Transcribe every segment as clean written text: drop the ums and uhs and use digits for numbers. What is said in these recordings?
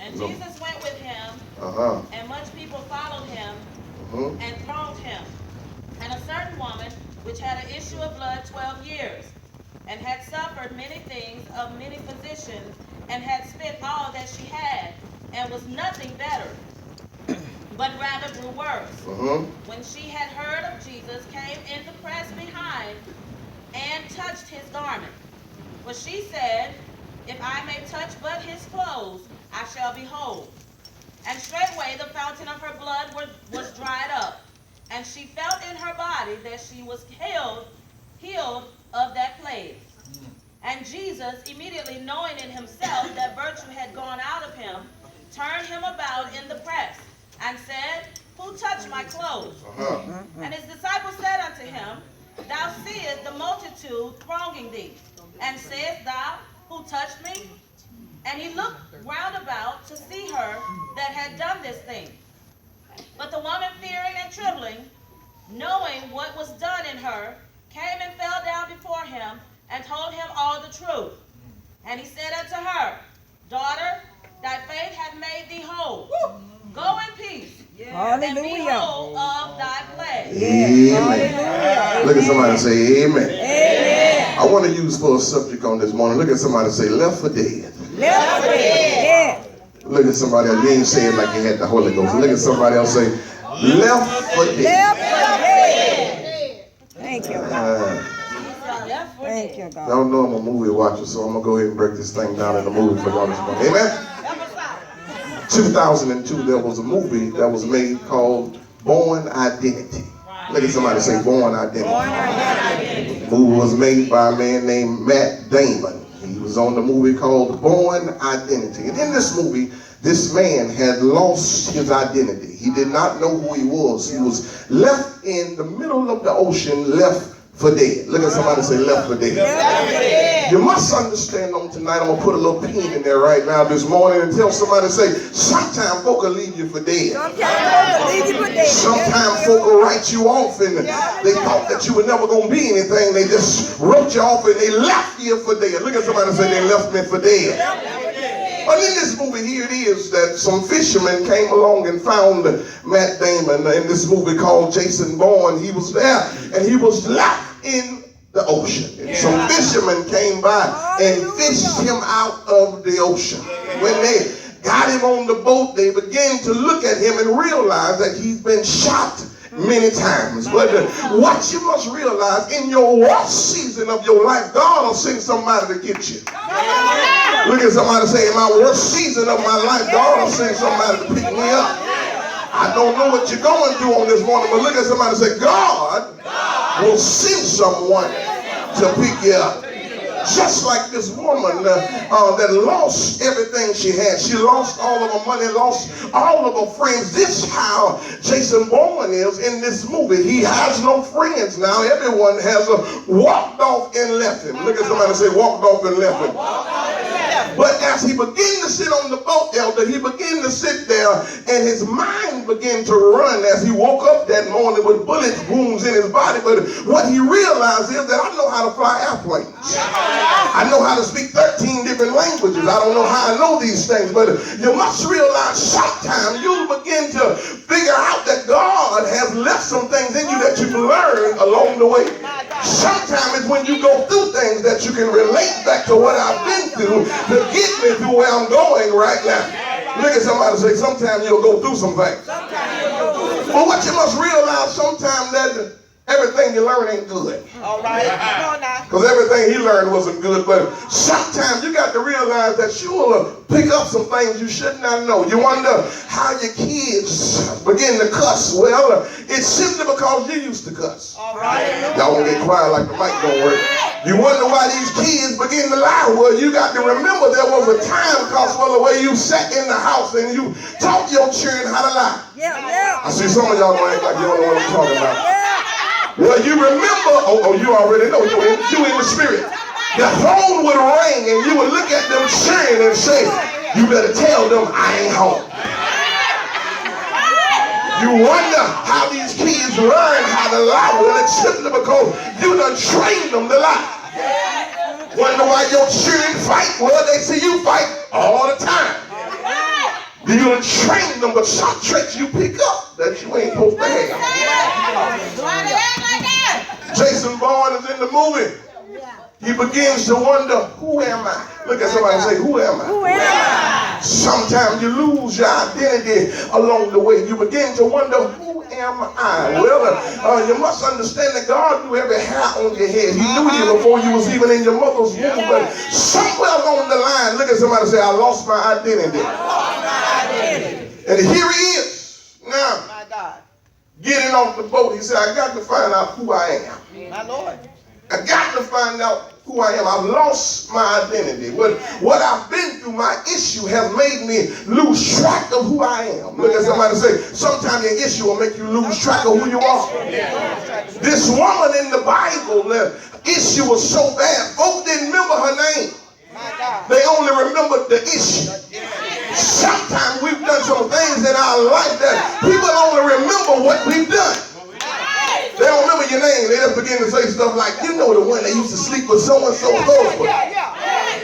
And Jesus went with him, and much people followed him and thronged him. And a certain woman, which had an issue of blood 12 years, and had suffered many things of many physicians, and had spent all that she had, and was nothing better, but rather grew worse. When she had heard of Jesus, came in the press behind, and touched his garment. For she said, if I may touch but his clothes, I shall be whole. And straightway the fountain of her blood was dried up, and she felt in her body that she was healed of that plague. And Jesus, immediately knowing in himself that virtue had gone out of him, turned him about in the press, and said, who touched my clothes? And his disciples said unto him, thou seest the multitude thronging thee, and sayest thou, who touched me? And he looked round about to see her that had done this thing. But the woman, fearing and trembling, knowing what was done in her, came and fell down before him, and told him all the truth. And he said unto her, daughter, thy faith hath made thee whole. Go in peace, and be whole of thy plague. Amen. Look at somebody and say amen. Amen. I want to use for a subject on this morning. Look at somebody and say left for dead. Left for dead. Look at somebody else. You ain't say it like you had the Holy Ghost. Look at somebody else say left for dead. Left for dead. Thank you, God. Thank you, God. Y'all know I'm a movie watcher, so I'm going to go ahead and break this thing down in the movie for y'all this morning. Amen? 2002, there was a movie that was made called Born Identity. Look at somebody say Born Identity. Born Identity. The movie was made by a man named Matt Damon. He was on the movie called Born Identity. And in this movie, this man had lost his identity. He did not know who he was. He was left in the middle of the ocean, left for dead. Look at somebody say left for dead. You must understand on tonight, I'm going to put a little pin in there right now this morning and tell somebody, say, sometimes folk will leave you for dead. Sometimes folk will write you off and they thought that you were never going to be anything. They just wrote you off and they left you for dead. Look at somebody say they left me for dead. But in this movie here it is that some fishermen came along and found Matt Damon in this movie called Jason Bourne. He was there and he was left in the ocean. And some fishermen came by and fished him out of the ocean. When they got him on the boat, they began to look at him and realize that he's been shot many times. But what you must realize, in your worst season of your life, God will send somebody to get you. Look at somebody say, in my worst season of my life, God will send somebody to pick me up. I don't know what you're going through on this morning, but look at somebody and say, God will send someone to pick you up. Just like this woman that lost everything she had. She lost all of her money, lost all of her friends. This is how Jason Bourne is in this movie. He has no friends now. Everyone has walked off and left him. Look at somebody say, walked off and left him. But as he began to sit on the boat, elder, he began to sit there and his mind began to run as he woke up that morning with bullet wounds in his body. But what he realized is that I know how to fly airplanes. I know how to speak 13 different languages. I don't know how I know these things, but you must realize sometimes you'll begin to figure out that God has left some things in you that you've learned along the way. Sometimes it's when you go through things that you can relate back to what I've been through to get me through where I'm going right now. Look at somebody and say, sometimes you'll go through some things. But what you must realize sometimes that everything you learn ain't good. All right. Come on now. Because everything he learned wasn't good. But sometimes you got to realize that you'll pick up some things you should not know. You wonder how your kids begin to cuss. Well, it's simply because you used to cuss. All right. Y'all won't get quiet like the mic don't work. You wonder why these kids begin to lie. Well, you got to remember there was a time, because the way you sat in the house and you taught your children how to lie. Yeah. I see some of y'all don't act like you don't know what I'm talking about. Well, you remember, you already know, you in the spirit. The phone would ring and you would look at them cheering and say, you better tell them I ain't home. You wonder how these kids learn how to lie. Well, it's simply because you done trained them to lie. Wonder why your children fight? Well, they see you fight all the time. You done train them, but some traits you pick up that you ain't supposed to have. Jason Bourne is in the movie. He begins to wonder, who am I? Look at somebody and say, who am I? Who am I? Sometimes you lose your identity along the way. You begin to wonder, who am I? Well, you must understand that God knew every hair on your head. He knew you before you was even in your mother's womb. But somewhere along the line, look at somebody and say, I lost my identity. And here he is. Now, getting off the boat, he said, I got to find out who I am. My Lord. I got to find out who I am. I've lost my identity. What I've been through, my issue has made me lose track of who I am. Look at somebody and say, sometimes your issue will make you lose track of who you are. This woman in the Bible, the issue was so bad, folks didn't remember her name. They only remembered the issue. Sometimes we've done some things in our life that people only remember what we've done. They don't remember your name. They just begin to say stuff like, you know the one that used to sleep with so-and-so.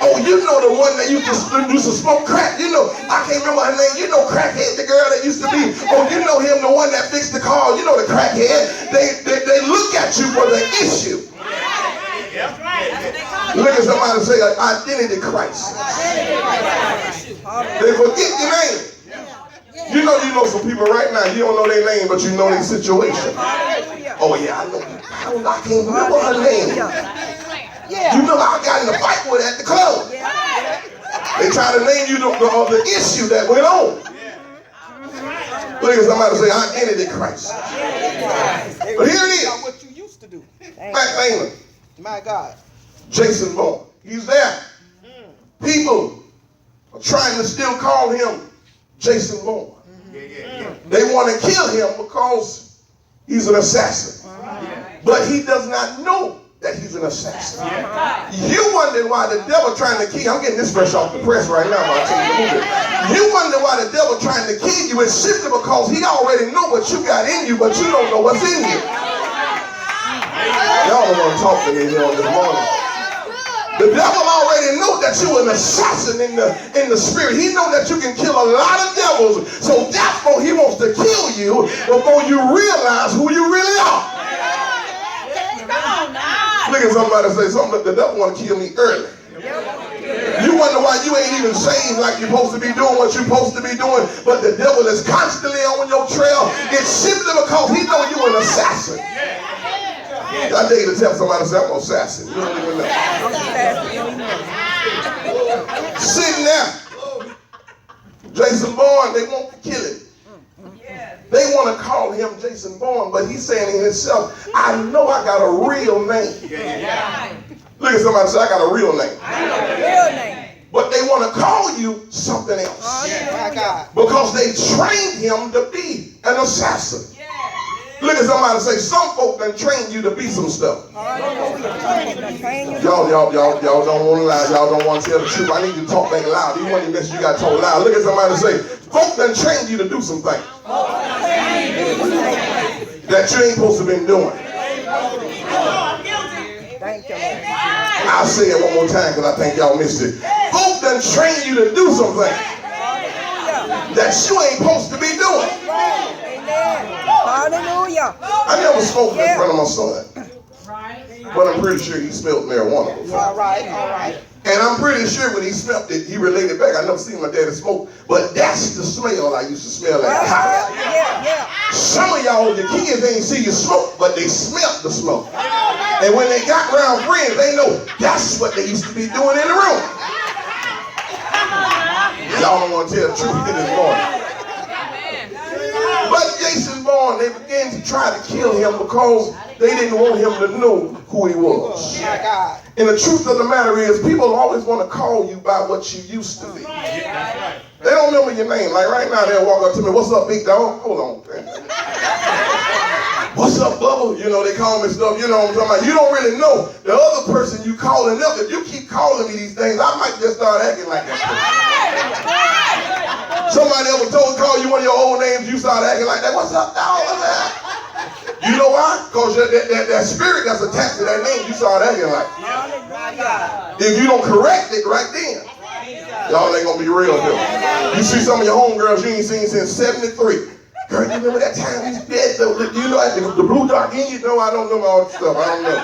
Oh, you know the one that used to smoke crack. You know, I can't remember her name. You know Crackhead, the girl that used to be. Oh, you know him, the one that fixed the car. You know the Crackhead. They look at you for the issue. Look at somebody say, identity crisis. They forget your name. You know some people right now, you don't know their name, but you know their situation. Oh yeah, I know. I can't remember her name. You know I got in a fight with her at the club. They try to name you the issue that went on. Look at somebody say identity crisis. But here it is. What you used to do. My God. Jason Bourne. He's there. People are trying to still call him Jason Bourne. They want to kill him because he's an assassin. But he does not know that he's an assassin. You wonder why the devil trying to kill you. I'm getting this fresh off the press right now. You wonder why the devil trying to kill you. It's simply because he already know what you got in you, but you don't know what's in you. Y'all don't want to talk to me here on this morning. The devil already knows that you're an assassin in the spirit. He knows that you can kill a lot of devils. So therefore he wants to kill you before you realize who you really are. Look at somebody say something. The devil want to kill me early. You wonder why you ain't even saved like you're supposed to be doing what you're supposed to be doing, but the devil is constantly on your trail. It's simply because he knows you're an assassin. I dare you to tell somebody, say, I'm an assassin. You don't even know. Sitting there, Jason Bourne, they want to kill him. They want to call him Jason Bourne, but he's saying in himself, I know I got a real name. Look at somebody and say, I got a real name. But they want to call you something else. Because they trained him to be an assassin. Look at somebody and say, some folk done train you to be some stuff. Y'all don't want to lie. Y'all don't want to tell the truth. I need you to talk back loud. Even when you miss, you got to talk loud. Look at somebody and say, folk done trained you to do some things that you ain't supposed to be doing. I'll say it one more time because I think y'all missed it. Folk done trained you to do something that you ain't supposed to be doing. Hallelujah. I never smoked in front of my son. But I'm pretty sure he smelled marijuana before. All right. And I'm pretty sure when he smelled it, he related back. I never seen my daddy smoke, but that's the smell I used to smell at the house. Some of y'all, your kids ain't see you smoke, but they smelled the smoke. And when they got around friends, they know that's what they used to be doing in the room. Y'all don't want to tell the truth this morning. But Jason Bourne, they began to try to kill him because they didn't want him to know who he was. And the truth of the matter is, people always want to call you by what you used to be. They don't remember your name. Like right now, they'll walk up to me, what's up, big dog? Hold on. What's up, Bubba? You know, they call me stuff. You know what I'm talking about? You don't really know the other person you calling up. If you keep calling me these things, I might just start acting like that. Somebody ever call you one of your old names, you start acting like that. What's up, dog? What's up? You know why? Because that spirit that's attached to that name, you start acting like. If you don't correct it right then. Y'all ain't gonna be real here. You see some of your homegirls you ain't seen since 73. Girl, you remember that time we dead though? You know the blue dark in you? No, I don't know all that stuff. I don't know.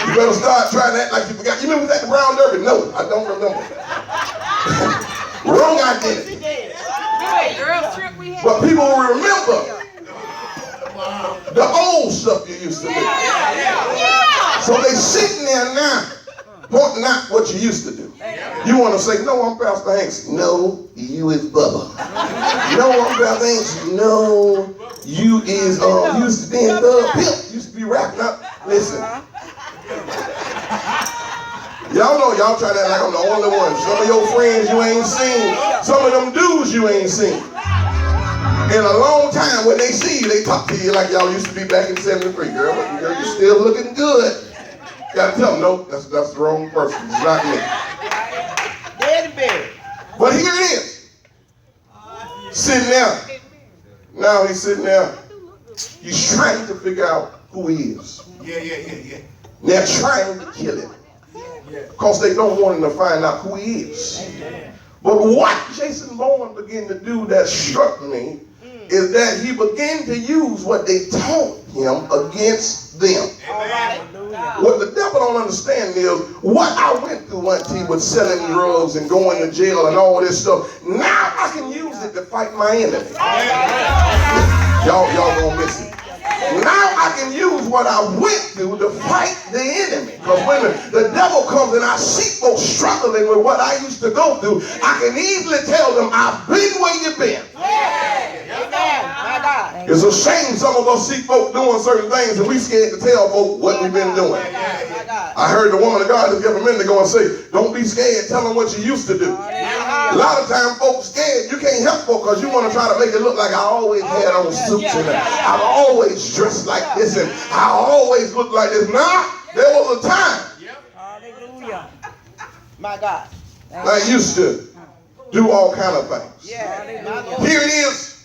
You better start trying to act like you forgot. You remember that the Brown Derby? No, I don't remember. Wrong identity. But people will remember the old stuff you used to do. So they sitting there now, pointing out what you used to do. You want to say, no, I'm Pastor Hanks. No, you is Bubba. No, I'm Pastor Hanks. No, you is, used to be in Thug Pimp. Used to be rapping up. Listen. Y'all know y'all try to act like I'm the only one. Some of your friends you ain't seen. Some of them dudes you ain't seen. In a long time, when they see you, they talk to you like y'all used to be back in 73. Girl, you're still looking good. Gotta tell them, no, that's the wrong person. It's not me. But here it is. Sitting there. Now he's sitting there. He's trying to figure out who he is. Yeah. They're trying to kill him. Because they don't want him to find out who he is. But what Jason Bourne began to do that struck me is that he began to use what they taught him against them. What the devil don't understand is what I went through, Auntie, with selling drugs and going to jail and all this stuff. Now I can use it to fight my enemy. Y'all gonna miss it. Now I can use what I went through to fight the enemy. Because when the devil comes and I see folks struggling with what I used to go through, I can easily tell them, I've been where you've been. It's a shame some of us see folk doing certain things and we scared to tell folk what we've been doing. I heard the woman of God just give a minute ago and say, don't be scared, tell them what you used to do. A lot of times folks scared, you can't help folk because you want to try to make it look like I always had on suits and I've always dressed like this and I always look like this. Nah, there was a time. Hallelujah. My God. I used to do all kind of things. Here it is.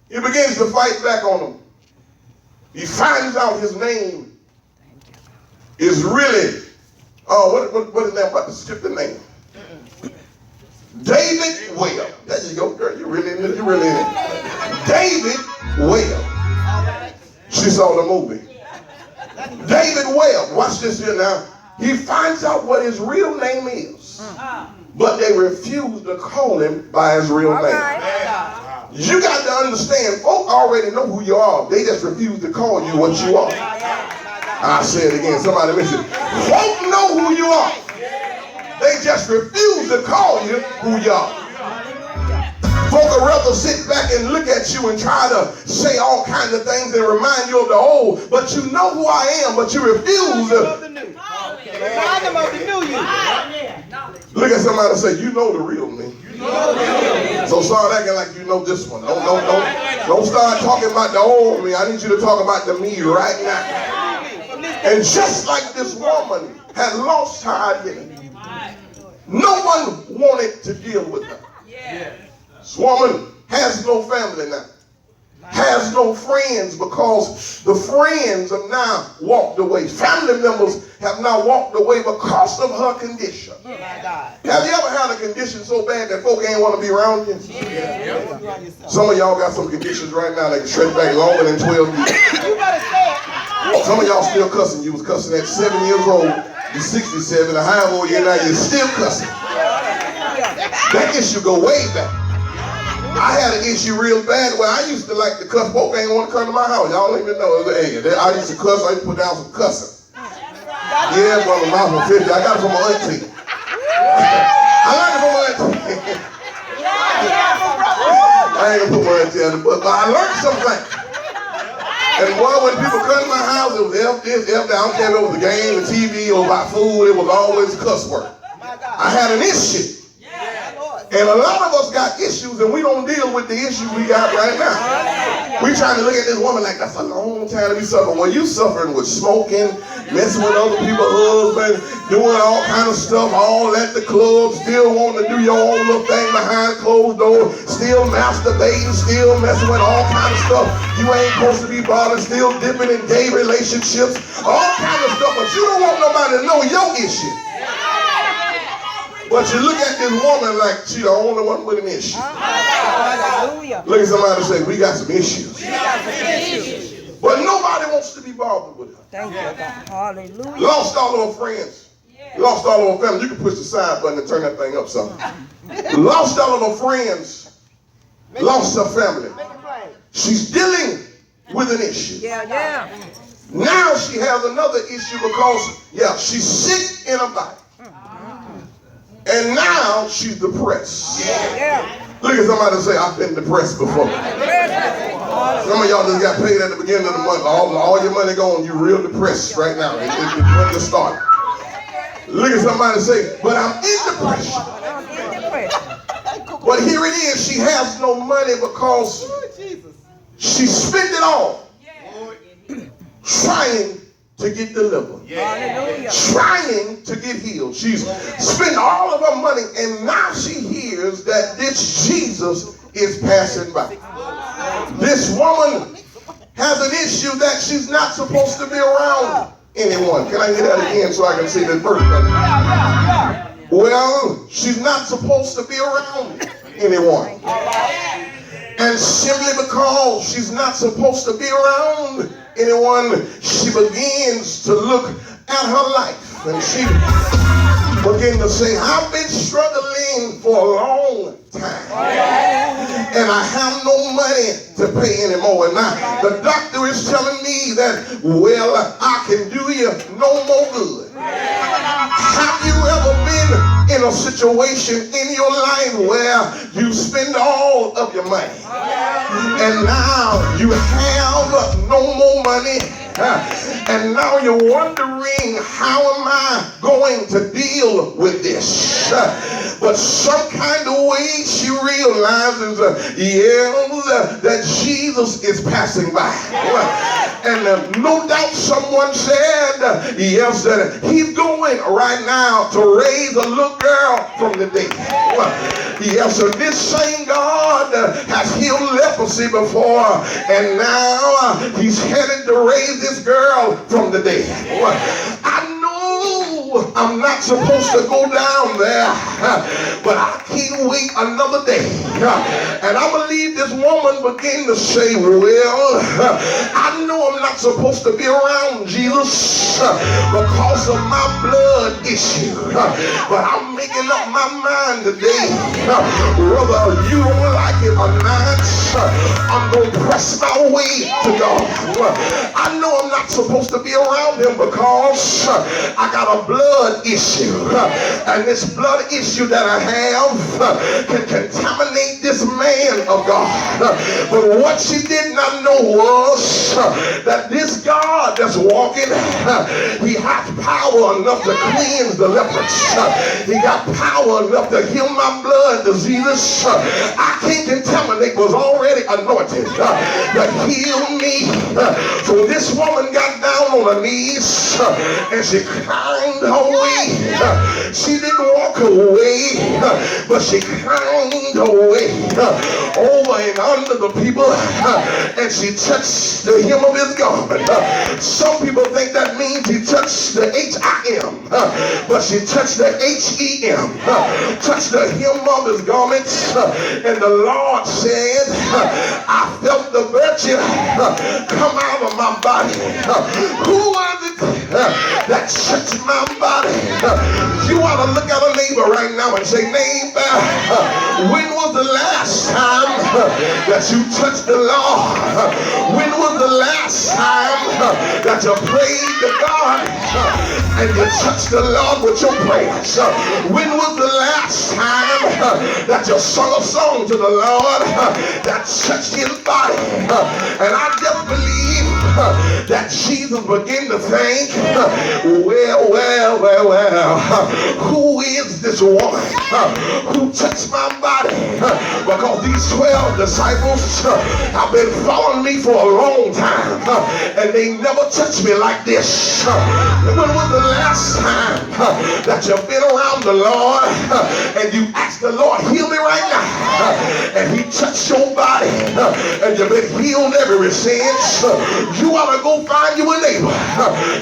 He begins to fight back on them. He finds out his name is really, what is that about to skip the name? David Webb. There you go, girl. You really in it. David Webb. She saw the movie. David Webb. Watch this here now. He finds out what his real name is. But they refuse to call him by his real name. You got to understand, folk already know who you are. They just refuse to call you what you are. I'll say it again. Somebody listen. Folk know who you are. They just refuse to call you who you are. Folk would rather sit back and look at you and try to say all kinds of things and remind you of the old. But you know who I am, but you refuse to. Look at somebody and say, you know the real me. So start acting like you know this one. Don't start talking about the old me. I need you to talk about the me right now. And just like this woman had lost her identity, no one wanted to deal with her. This woman has no family now. Has no friends because the friends have now walked away. Family members have now walked away because of her condition. Have you ever had a condition so bad that folk ain't want to be around you? Some of y'all got some conditions right now that can stretch back longer than 12 years. Some of y'all still cussing. You was cussing at 7 years old. You're 67, or however old you're now, you're still cussing. That issue go way back. I had an issue real bad where I used to like to cuss. Folk ain't want to come to my house. Y'all don't even know. Hey, I used to cuss. I used to put down some cussing. Yeah, brother, mouth for 50. I got it from my auntie. I learned it from my auntie. I ain't gonna put my auntie on the book, but I learned something. And boy, when people come to my house, it was F this, F that. I don't care if it was a game, a TV, or about food. It was always cuss word. I had an issue. And a lot of us got issues and we don't deal with the issue we got right now. We trying to look at this woman like that's a long time to be suffering. Well, you suffering with smoking, messing with other people's husbands, doing all kind of stuff, all at the club, still wanting to do your own little thing behind closed doors, still masturbating, still messing with all kind of stuff you ain't supposed to be bothered, still dipping in gay relationships, all kind of stuff, but you don't want nobody to know your issue. But you look at this woman like she's the only one with an issue. Hallelujah. Look at somebody and say, we got some issues. But nobody wants to be bothered with her. Thank you, God. Hallelujah. Lost all of her friends. Lost all of her family. You can push the side button and turn that thing up some. Lost all of her friends. Lost her family. She's dealing with an issue. Yeah. Now she has another issue because, she's sick in her body. And now she's depressed. Yeah. Look at somebody and say, I've been depressed before. Some of y'all just got paid at the beginning of the month. All your money gone. You're real depressed right now. It's when you start. Look at somebody and say, but I'm in depression. But here it is. She has no money because she spent it all trying to get delivered. Trying to get healed. She's spent all of her money and now she hears that this Jesus is passing by. This woman has an issue that she's not supposed to be around anyone. Can I hear that again so I can see this verse? Well, she's not supposed to be around anyone. And simply because she's not supposed to be around anyone, she begins to look at her life. And she begins to say, I've been struggling for a long time. And I have no money to pay anymore. And now the doctor is telling me that, well, I can do you no more good. Have you ever been in a situation in your life where you spend all of your money and now you have no more money? And now you're wondering, how am I going to deal with this? But some kind of way she realizes, that Jesus is passing by. And no doubt someone said, yes, that he's going right now to raise a little girl from the dead. Yes, so this same God has healed leprosy before, and now he's headed to raise this girl from the dead. I know I'm not supposed to go down there, but I can't wait another day. And I believe this woman began to say, well, I know I'm not supposed to be around Jesus because of my blood issue, but I'm making up my mind today, whether you don't like it or not, I'm going to press my way to God. I know I'm not supposed to be around him because I got a blood issue, and this blood issue that I have can contaminate this man of God. But what she did not know was that this God that's walking, he has power enough to cleanse the lepers. He got power enough to heal my blood diseases. I can't contaminate, was already anointed to heal me. So this woman got down on her knees and she climbed her way. She didn't walk away, but she climbed her way over and under the people, and she touched the hem of his garment. Some people think that means he touched the H-I-M, but she touched the H-E-M, touched the hem of his garments, and the Lord said, I felt the virtue come out of my body. Who was it that touched my body? You ought to look at a neighbor right now and say, neighbor, when was the last time that you touched the Lord? When was the last time that you prayed to God and you touched the Lord with your prayers? When was the last time that you sung a song to the Lord that touched his body? And I just believe that Jesus began to think, well, who is this woman who touched my body? Because these 12 disciples have been following me for a long time, and they never touched me like this. When was the last time that you've been around the Lord and you asked the Lord, heal me right now, and he touched your body and you've been healed ever since? You ought to go find you a neighbor,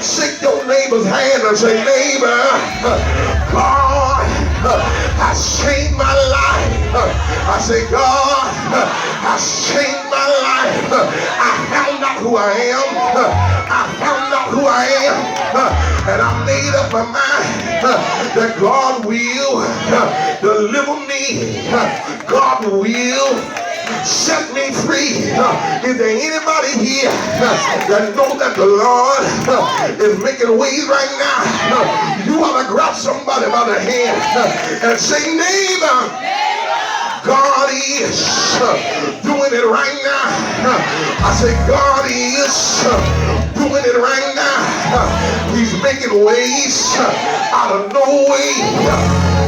shake your neighbor's hand and say, neighbor, God has changed my life. I say, God has changed my life. I found out who I am. I found out who I am. And I made up my mind that God will deliver me. God will set me free. Is there anybody here that know that the Lord is making ways right now? You ought to grab somebody by the hand and say, neighbor, God is doing it right now. I say, God is doing it right now. He's making ways out of no way.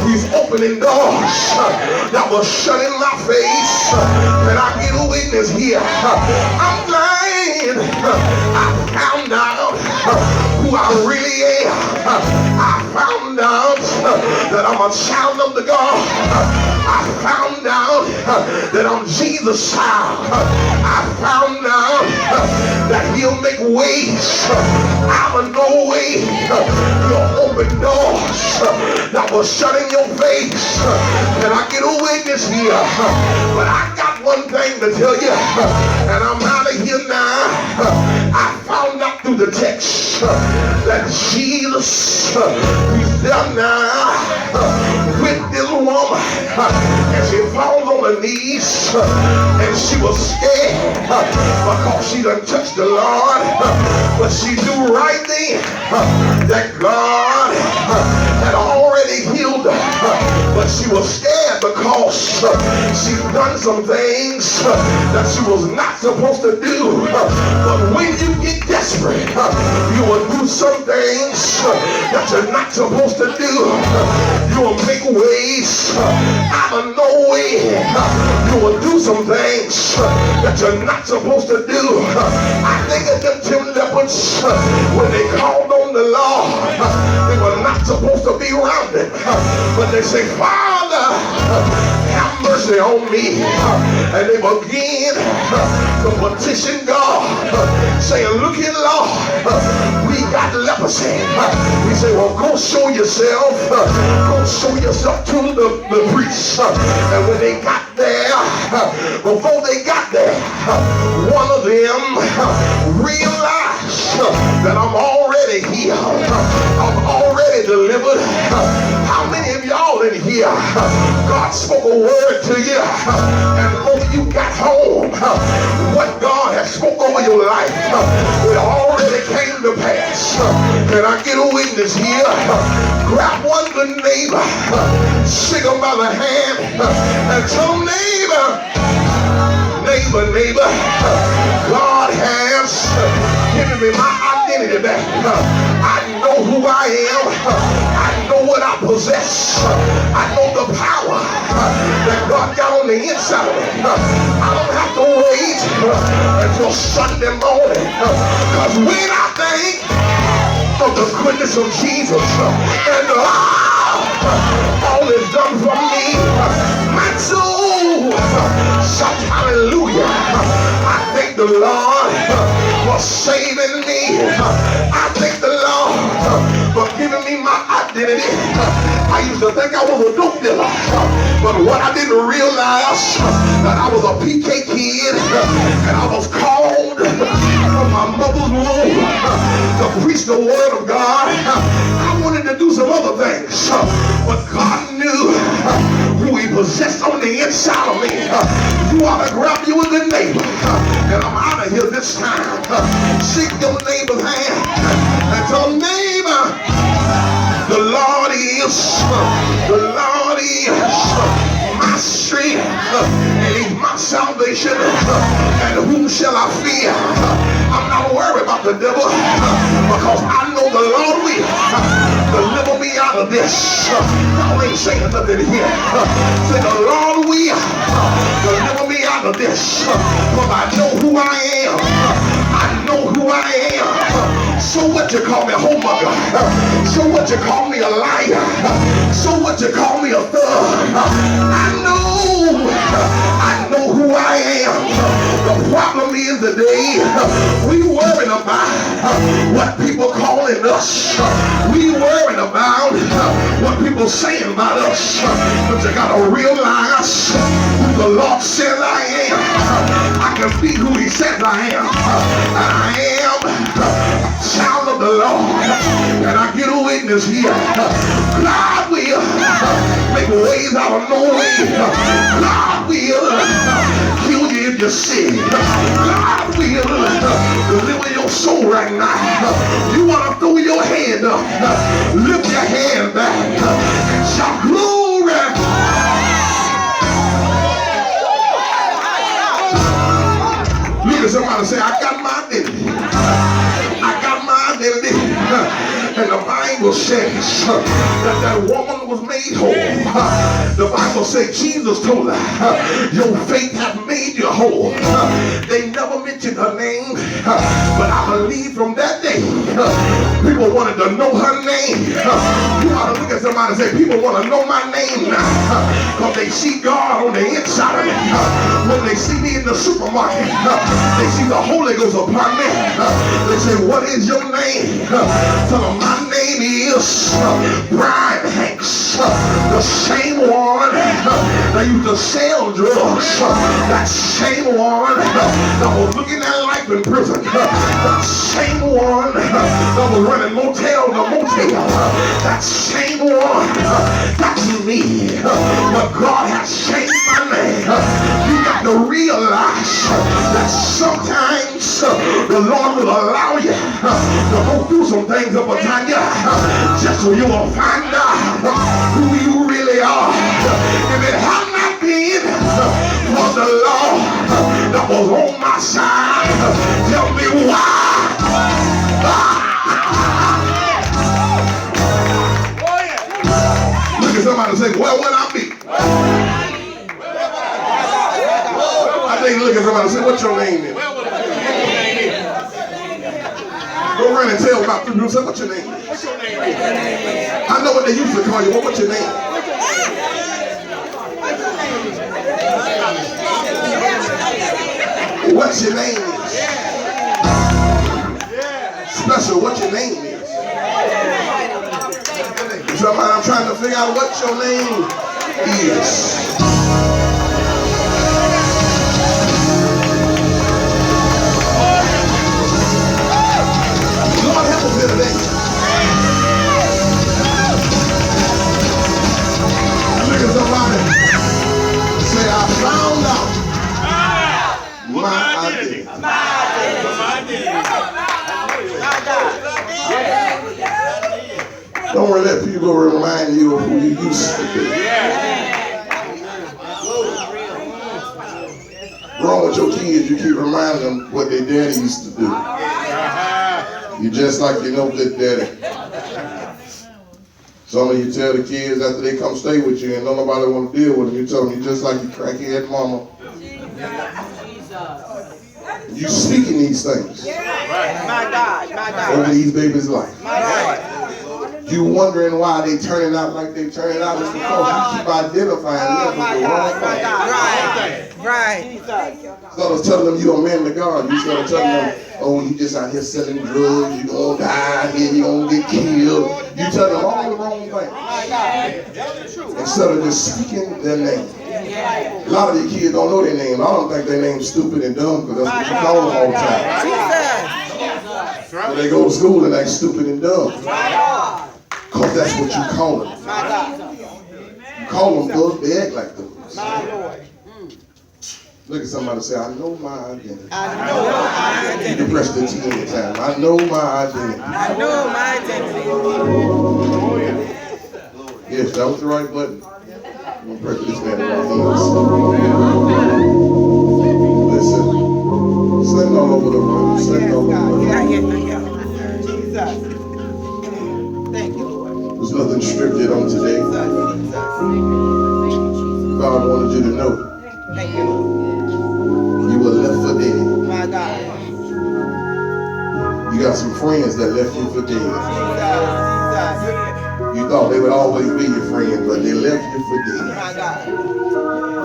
He's opening doors that was shut in my face. Can I get a witness here? I'm blind. I found out who I really am. I found out that I'm a child of the God. I found out that I'm Jesus' child. I found out that he'll make ways out of no way. He'll open doors that was shut in your face. Can I get a witness here? But I got one thing to tell you, and I'm out of here now. I found out through the text that Jesus, he's there now with this woman, and she falls on her knees, and she was scared because she done touched the Lord, but she knew right then that God had already healed her, but she was scared because she's done some things that she was not supposed to do. But when you get desperate, you will do some things that you're not supposed to do. You will make ways out of no way. You will do some things that you're not supposed to do. I think of them 10 leopards when they called on the Lord. They were not supposed to be around it, but they say, Father, have mercy on me. And they began to petition God, saying, look here, Lord, we got leprosy. He said, well, go show yourself. Go show yourself to the priest. And when they got there, before they got there, one of them realized that I'm already healed. I'm already delivered. How many of y'all in here, God spoke a word to you, and before you got home, what God has spoke over your life, it already came to pass. Can I get a witness here? Grab one good neighbor, shake him by the hand, and tell him, neighbor, God has given me my identity back. I know who I am. I know what I possess. I know the power that God got on the inside of me. I don't have to wait until Sunday morning, because when I think of the goodness of Jesus and all is done for me, my soul shouts hallelujah. I thank the Lord for saving me. I thank the Lord for giving me my identity. I used to think I was a dope dealer, but what I didn't realize, that I was a PK kid, and I was called from my mother's womb to preach the word of God. I wanted to do some other things, but God knew who he possessed on the inside of me. You ought to grab you a good neighbor, and I'm out of here this time. Shake your neighbor's hand and tell him, neighbor, the Lord is my strength, and he's my salvation, and whom shall I fear? I'm not worried about the devil, because I know the Lord will deliver me out of this. Y'all ain't saying nothing here. Say, the Lord will deliver me out of this, because I know who I am. I know who I am. So what you call me a homemonger? So what you call me a liar? So what you call me a thug? I know who I am. The problem is today, we worrying about what people calling us. We worrying about what people saying about us. But you gotta realize who the Lord says I am. I can be who he says I am. And I am a child of the Lord. And I get a witness here. God will make ways out of no way. God will heal you if you're sick. God will deliver your soul right now. You want to throw your hand up. Lift your hand back. Shout glory. Look at somebody say, I got my identity. I got my identity. And the Bible says that that woman was made whole. The Bible says Jesus told her, your faith hath made you whole. They never mentioned her name, but I believe from that day, people wanted to know her name. You ought to look at somebody and say, people want to know my name now, because they see God on the inside of me. When they see me in the supermarket, they see the Holy Ghost upon me. They say, what is your name? Tell them, my name is Bryan, the same one that used to sell drugs, that same one that was looking at life in prison, that same one that was running motel to motel, that same one, that's me. But God has changed my name. You got to realize that sometimes the Lord will allow you to go through some things up a time, just so you will find out who you really are. If it had not been for the Lord that was on my side, tell me why. Look at somebody and say, where would I be? I think look at somebody and say, what's your name is? Go around and tell about 3 people. Say, what's your name? What's your name? I know what they used to call you, but what's your name? What's your name is? Special, what your name is. Somebody, I'm trying to figure out what your name is. Lord, help us here today. Look at somebody. Say, I found out my identity. Don't worry, let people remind you of who you used to be. Wrong with your kids, you keep reminding them what their daddy used to do. You just like you know good daddy. Some of you tell the kids after they come stay with you and don't nobody want to deal with them, you tell them you just like your crackhead mama. You speaking these things. My God. Over these babies' life. You wondering why they turning out like they turning out. It's because you keep identifying them with the wrong thing. Right. Instead of telling them you're a man of God, you start telling them, oh, you just out here selling drugs, you gonna die here, you gonna get killed. You tell them all the wrong things. Instead of just speaking their name. A lot of these kids don't know their name. I don't think their name's stupid and dumb because that's what you call them all the time. So they go to school and act stupid and dumb. Because that's what you call them. You call them thugs, they act like thugs. Look at somebody and say, I know my identity. You can press the T anytime. I know my identity. Yes, that was the right button. I'm going to pray for this man around here. Listen. Send all over the room. Send all over the room. Thank you, Lord. There's nothing scripted on today. God wanted you to know. Thank you, Lord. You were left for dead. My God. You got some friends that left you for dead. Jesus. You thought they would always be your friend, but they left you for dead. My God.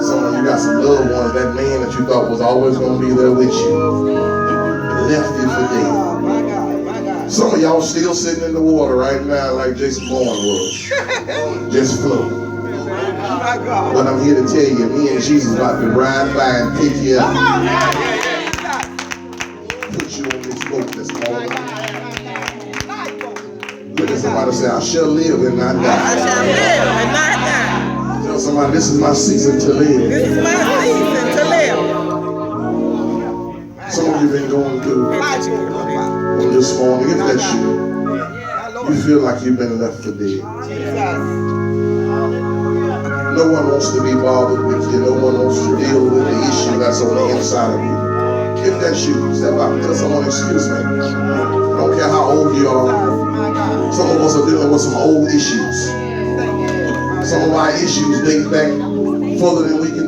Some of you got some loved ones, that man that you thought was always going to be there with you, left you for dead. Some of y'all still sitting in the water right now like Jason Bourne was. Just float. But I'm here to tell you, me and Jesus about to ride by and pick you up. Put you on this boat this morning. Look at somebody say, I shall live and not die. I shall live and not die. Tell somebody, this is my season to live. This is my season to live. Some of you been going through on this morning. If that's you, you feel like you've been left for dead. No one wants to be bothered with you. No one wants to deal with the issue that's on the inside of you. If that's you, step out and tell someone, excuse me. I don't care how old you are. Some of us are dealing with some old issues. Some of our issues date back further than we can